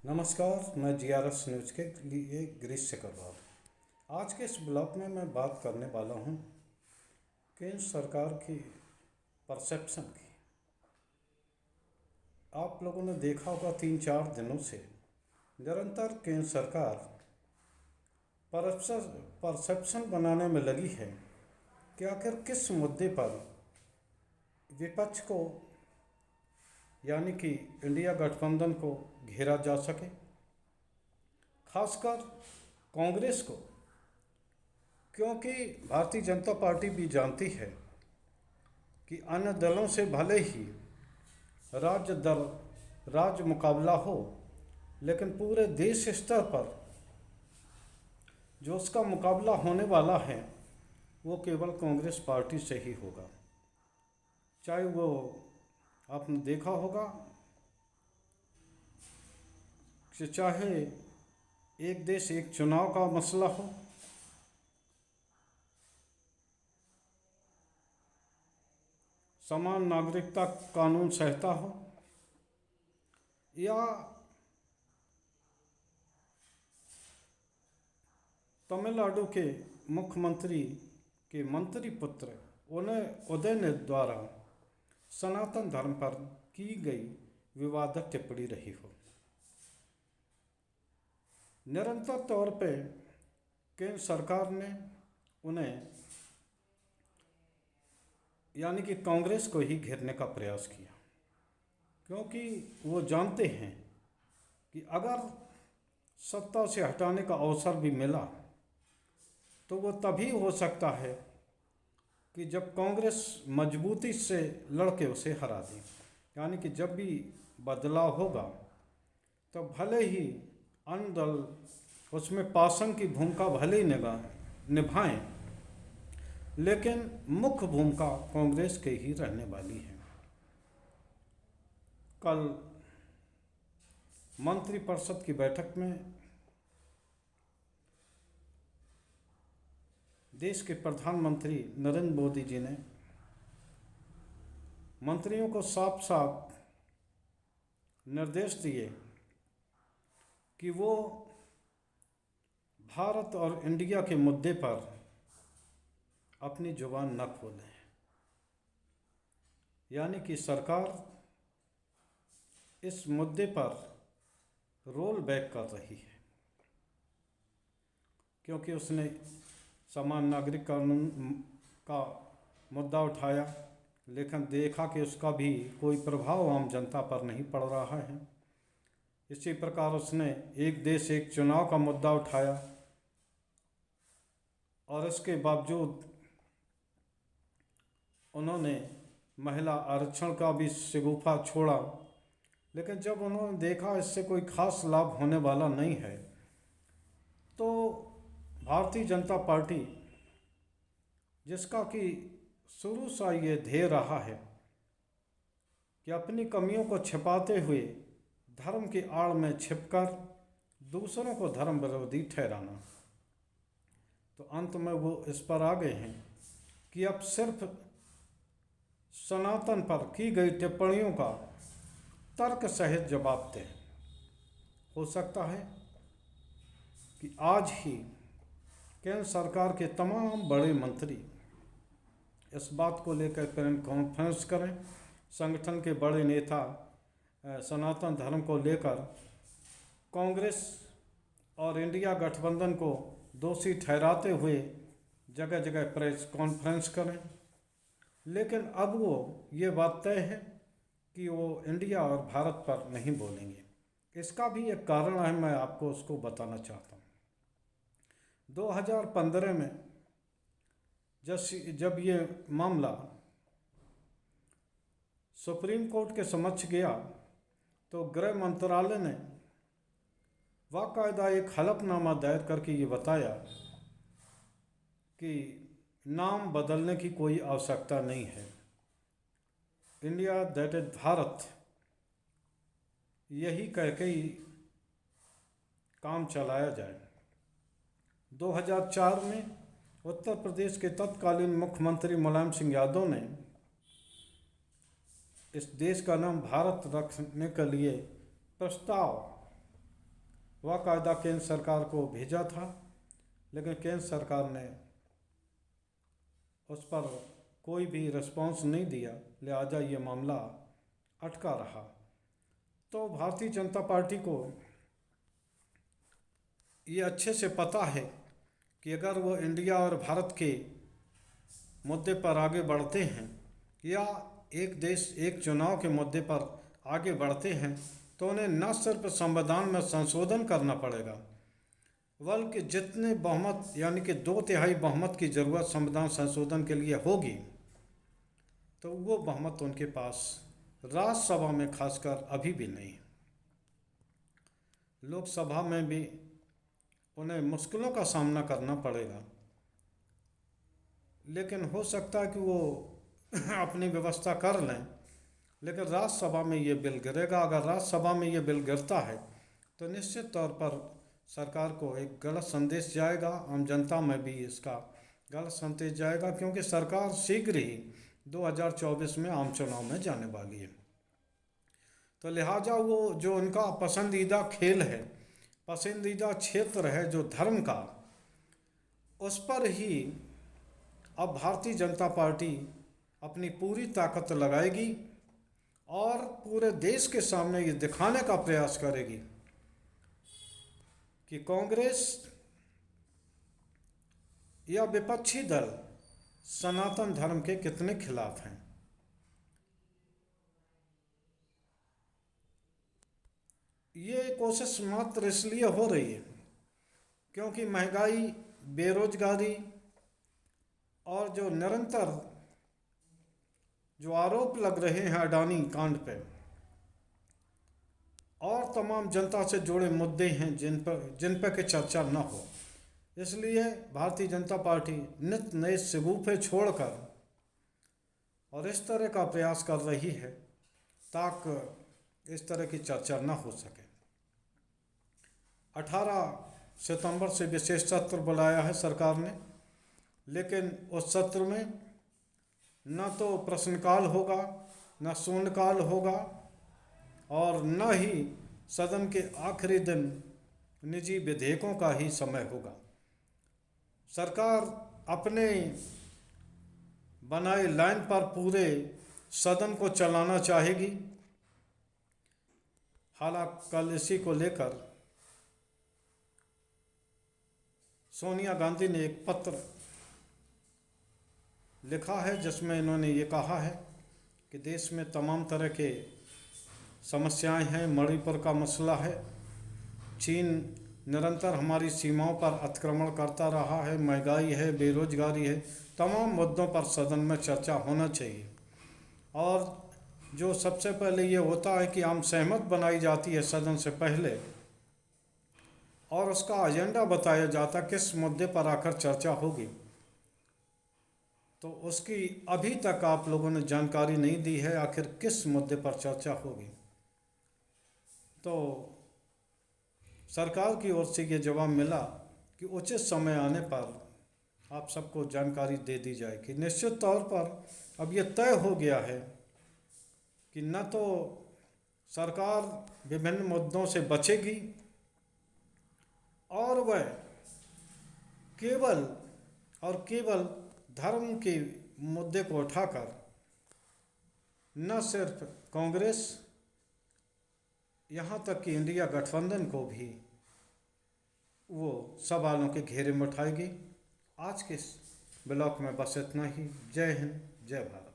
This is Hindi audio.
नमस्कार, मैं जीआरएस न्यूज़ के लिए गिरीश चक्रवाल। आज के इस ब्लॉग में मैं बात करने वाला हूँ केंद्र सरकार की परसेप्शन की। आप लोगों ने देखा होगा 3-4 दिनों से निरंतर केंद्र सरकार परसेप्शन बनाने में लगी है कि आखिर किस मुद्दे पर विपक्ष को यानी कि इंडिया गठबंधन को घेरा जा सके, खासकर कांग्रेस को, क्योंकि भारतीय जनता पार्टी भी जानती है कि अन्य दलों से भले ही राज्य मुकाबला हो, लेकिन पूरे देश स्तर पर जो उसका मुकाबला होने वाला है वो केवल कांग्रेस पार्टी से ही होगा। चाहे वो आपने देखा होगा कि चाहे एक देश एक चुनाव का मसला हो, समान नागरिकता कानून संहिता हो, या तमिलनाडु के मुख्यमंत्री के मंत्री पुत्र उदयनिधि द्वारा सनातन धर्म पर की गई विवादित टिप्पणी रही हो। निरंतर तौर पे केंद्र सरकार ने उन्हें यानी कि कांग्रेस को ही घेरने का प्रयास किया, क्योंकि वो जानते हैं कि अगर सत्ता से हटाने का अवसर भी मिला तो वो तभी हो सकता है कि जब कांग्रेस मजबूती से लड़के उसे हरा दे। यानी कि जब भी बदलाव होगा तो भले ही अन्य दल उसमें पासन की भूमिका भले ही निभाएं, लेकिन मुख्य भूमिका कांग्रेस की ही रहने वाली है। कल मंत्रिपरिषद की बैठक में देश के प्रधानमंत्री नरेंद्र मोदी जी ने मंत्रियों को साफ साफ निर्देश दिए कि वो भारत और इंडिया के मुद्दे पर अपनी जुबान न खोलें। यानी कि सरकार इस मुद्दे पर रोल बैक कर रही है, क्योंकि उसने समान नागरिक कानून का मुद्दा उठाया, लेकिन देखा कि उसका भी कोई प्रभाव आम जनता पर नहीं पड़ रहा है। इसी प्रकार उसने एक देश एक चुनाव का मुद्दा उठाया और इसके बावजूद उन्होंने महिला आरक्षण का भी शगुफा छोड़ा। लेकिन जब उन्होंने देखा इससे कोई खास लाभ होने वाला नहीं है, तो भारतीय जनता पार्टी, जिसका कि शुरू से ये ध्येय रहा है कि अपनी कमियों को छिपाते हुए धर्म की आड़ में छिपकर दूसरों को धर्म विरोधी ठहराना, तो अंत में वो इस पर आ गए हैं कि अब सिर्फ सनातन पर की गई टिप्पणियों का तर्क सहित जवाब दें। हो सकता है कि आज ही केंद्र सरकार के तमाम बड़े मंत्री इस बात को लेकर प्रेस कॉन्फ्रेंस करें, संगठन के बड़े नेता सनातन धर्म को लेकर कांग्रेस और इंडिया गठबंधन को दोषी ठहराते हुए जगह जगह प्रेस कॉन्फ्रेंस करें। लेकिन अब वो ये बात तय है कि वो इंडिया और भारत पर नहीं बोलेंगे। इसका भी एक कारण है, मैं आपको उसको बताना चाहता हूँ। 2015 में जब ये मामला सुप्रीम कोर्ट के समक्ष गया तो गृह मंत्रालय ने बाकायदा एक हलफनामा दायर करके ये बताया कि नाम बदलने की कोई आवश्यकता नहीं है, इंडिया दैट इज भारत, यही कह के ही काम चलाया जाए। 2004 में उत्तर प्रदेश के तत्कालीन मुख्यमंत्री मुलायम सिंह यादव ने इस देश का नाम भारत रखने के लिए प्रस्ताव बाकायदा केंद्र सरकार को भेजा था, लेकिन केंद्र सरकार ने उस पर कोई भी रिस्पॉन्स नहीं दिया, लिहाजा ये मामला अटका रहा। तो भारतीय जनता पार्टी को ये अच्छे से पता है कि अगर वो इंडिया और भारत के मुद्दे पर आगे बढ़ते हैं या एक देश एक चुनाव के मुद्दे पर आगे बढ़ते हैं तो उन्हें न सिर्फ संविधान में संशोधन करना पड़ेगा, बल्कि जितने बहुमत यानी कि 2/3 बहुमत की ज़रूरत संविधान संशोधन के लिए होगी, तो वो बहुमत उनके पास राज्यसभा में खासकर अभी भी नहीं है। लोकसभा में भी उन्हें मुश्किलों का सामना करना पड़ेगा, लेकिन हो सकता है कि वो अपनी व्यवस्था कर लें, लेकिन राज्यसभा में ये बिल गिरेगा। अगर राज्यसभा में ये बिल गिरता है तो निश्चित तौर पर सरकार को एक गलत संदेश जाएगा, आम जनता में भी इसका गलत संदेश जाएगा, क्योंकि सरकार शीघ्र ही 2024 में आम चुनाव में जाने वाली है। तो लिहाजा वो जो उनका पसंदीदा खेल है, पसंदीदा क्षेत्र है जो धर्म का, उस पर ही अब भारतीय जनता पार्टी अपनी पूरी ताकत लगाएगी और पूरे देश के सामने ये दिखाने का प्रयास करेगी कि कांग्रेस या विपक्षी दल सनातन धर्म के कितने खिलाफ हैं। ये कोशिश मात्र इसलिए हो रही है क्योंकि महंगाई, बेरोजगारी और जो निरंतर जो आरोप लग रहे हैं अडानी कांड पे और तमाम जनता से जुड़े मुद्दे हैं जिन पर की चर्चा न हो, इसलिए भारतीय जनता पार्टी नित नए शगुफे छोड़कर और इस तरह का प्रयास कर रही है ताकि इस तरह की चर्चा न हो सके। 18 सितंबर से विशेष सत्र बुलाया है सरकार ने, लेकिन उस सत्र में न तो प्रश्नकाल होगा, न शून्यकाल होगा और न ही सदन के आखिरी दिन निजी विधेयकों का ही समय होगा। सरकार अपने बनाए लाइन पर पूरे सदन को चलाना चाहेगी। हालांकि कल इसी को लेकर सोनिया गांधी ने एक पत्र लिखा है जिसमें इन्होंने ये कहा है कि देश में तमाम तरह के समस्याएं हैं। मणिपुर का मसला है, चीन निरंतर हमारी सीमाओं पर अतिक्रमण करता रहा है, महंगाई है, बेरोजगारी है, तमाम मुद्दों पर सदन में चर्चा होना चाहिए। और जो सबसे पहले ये होता है कि आम सहमत बनाई जाती है सदन से पहले और उसका एजेंडा बताया जाता किस मुद्दे पर आकर चर्चा होगी, तो उसकी अभी तक आप लोगों ने जानकारी नहीं दी है आखिर किस मुद्दे पर चर्चा होगी। तो सरकार की ओर से ये जवाब मिला कि उचित समय आने पर आप सबको जानकारी दे दी जाएगी। निश्चित तौर पर अब ये तय हो गया है कि न तो सरकार विभिन्न मुद्दों से बचेगी और वह केवल धर्म के मुद्दे को उठाकर न सिर्फ कांग्रेस, यहाँ तक कि इंडिया गठबंधन को भी वो सवालों के घेरे में उठाएगी। आज के इस ब्लॉक में बस इतना ही। जय हिंद, जय भारत।